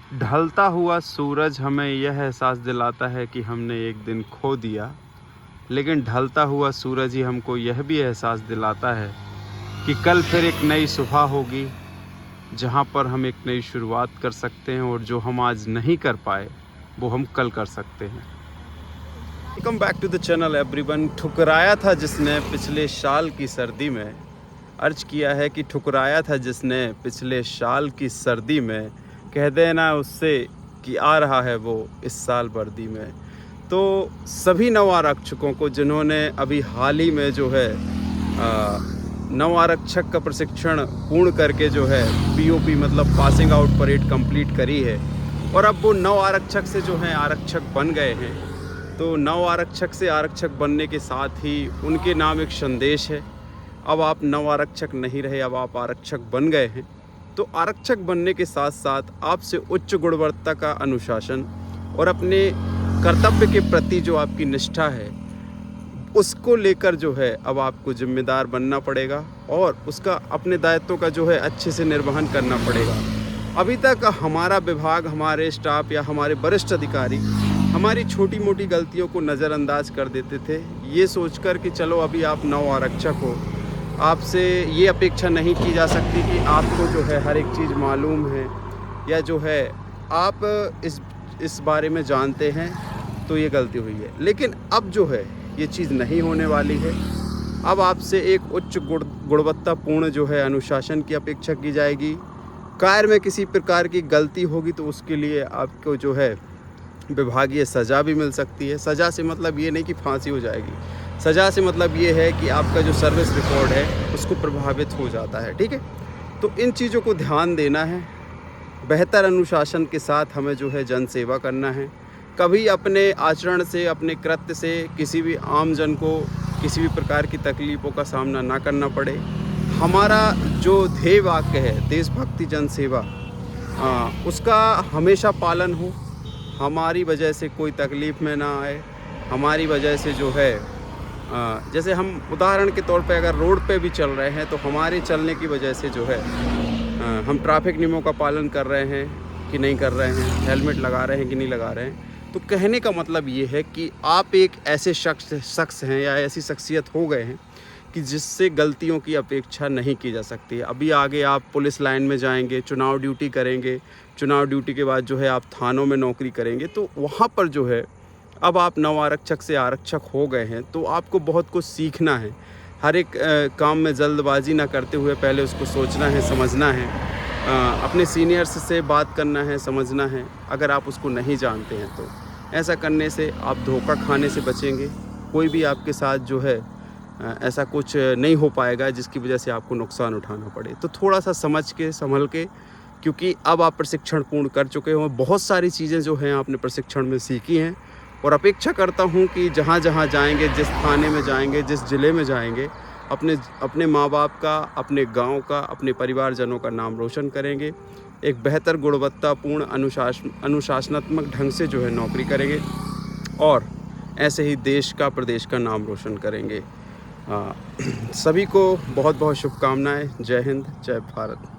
ढलता हुआ सूरज हमें यह एहसास दिलाता है कि हमने एक दिन खो दिया, लेकिन ढलता हुआ सूरज ही हमको यह भी एहसास दिलाता है कि कल फिर एक नई सुबह होगी, जहां पर हम एक नई शुरुआत कर सकते हैं और जो हम आज नहीं कर पाए वो हम कल कर सकते हैं। Welcome back to the channel everyone. ठुकराया था जिसने पिछले साल की सर्दी में, अर्ज किया है कि ठुकराया था जिसने पिछले साल की सर्दी में, कह देना उससे कि आ रहा है वो इस साल वर्दी में। तो सभी नव आरक्षकों को जिन्होंने अभी हाल ही में जो है नव आरक्षक का प्रशिक्षण पूर्ण करके जो है पीओपी मतलब पासिंग आउट परेड कंप्लीट करी है और अब वो नव आरक्षक से जो है आरक्षक बन गए हैं, तो नव आरक्षक से आरक्षक बनने के साथ ही उनके नाम एक संदेश है। अब आप नव आरक्षक नहीं रहे, अब आप आरक्षक बन गए हैं। तो आरक्षक बनने के साथ साथ आपसे उच्च गुणवत्ता का अनुशासन और अपने कर्तव्य के प्रति जो आपकी निष्ठा है उसको लेकर जो है अब आपको जिम्मेदार बनना पड़ेगा और उसका अपने दायित्वों का जो है अच्छे से निर्वहन करना पड़ेगा। अभी तक हमारा विभाग, हमारे स्टाफ या हमारे वरिष्ठ अधिकारी हमारी छोटी मोटी गलतियों को नज़रअंदाज कर देते थे, ये सोचकर कि चलो अभी आप नव आरक्षक हो, आपसे ये अपेक्षा नहीं की जा सकती कि आपको जो है हर एक चीज़ मालूम है या जो है आप इस बारे में जानते हैं, तो ये गलती हुई है। लेकिन अब जो है ये चीज़ नहीं होने वाली है। अब आपसे एक उच्च गुणवत्तापूर्ण जो है अनुशासन की अपेक्षा की जाएगी। कार्य में किसी प्रकार की गलती होगी तो उसके लिए आपको जो है विभागीय सज़ा भी मिल सकती है। सज़ा से मतलब ये नहीं कि फांसी हो जाएगी, सज़ा से मतलब ये है कि आपका जो सर्विस रिकॉर्ड है उसको प्रभावित हो जाता है। ठीक है, तो इन चीज़ों को ध्यान देना है। बेहतर अनुशासन के साथ हमें जो है जन सेवा करना है। कभी अपने आचरण से, अपने कृत्य से किसी भी आम जन को किसी भी प्रकार की तकलीफ़ों का सामना ना करना पड़े। हमारा जो ध्येय वाक्य है देशभक्ति जन सेवा, उसका हमेशा पालन हो। हमारी वजह से कोई तकलीफ़ में ना आए, हमारी वजह से जो है जैसे हम उदाहरण के तौर पे अगर रोड पे भी चल रहे हैं तो हमारे चलने की वजह से जो है हम ट्रैफिक नियमों का पालन कर रहे हैं कि नहीं कर रहे हैं, हेलमेट लगा रहे हैं कि नहीं लगा रहे हैं। तो कहने का मतलब ये है कि आप एक ऐसे शख्स हैं या ऐसी शख्सियत हो गए हैं कि जिससे गलतियों की अपेक्षा नहीं की जा सकती है। अभी आगे आप पुलिस लाइन में जाएंगे, चुनाव ड्यूटी करेंगे, चुनाव ड्यूटी के बाद जो है आप थानों में नौकरी करेंगे, तो वहाँ पर जो है अब आप नव आरक्षक से आरक्षक हो गए हैं, तो आपको बहुत कुछ सीखना है। हर एक काम में जल्दबाजी ना करते हुए पहले उसको सोचना है, समझना है, अपने सीनियर्स से बात करना है, समझना है। अगर आप उसको नहीं जानते हैं तो ऐसा करने से आप धोखा खाने से बचेंगे। कोई भी आपके साथ जो है ऐसा कुछ नहीं हो पाएगा जिसकी वजह से आपको नुकसान उठाना पड़े। तो थोड़ा सा समझ के, संभल के, क्योंकि अब आप प्रशिक्षण पूर्ण कर चुके हो, बहुत सारी चीज़ें जो हैं आपने प्रशिक्षण में सीखी हैं और अपेक्षा करता हूं कि जहां जहां जाएंगे, जिस थाने में जाएंगे, जिस ज़िले में जाएंगे, अपने माँ बाप का, अपने गांव का, अपने परिवारजनों का नाम रोशन करेंगे। एक बेहतर गुणवत्तापूर्ण अनुशासनात्मक ढंग से जो है नौकरी करेंगे और ऐसे ही देश का, प्रदेश का नाम रोशन करेंगे। सभी को बहुत बहुत शुभकामनाएं। जय हिंद, जय भारत।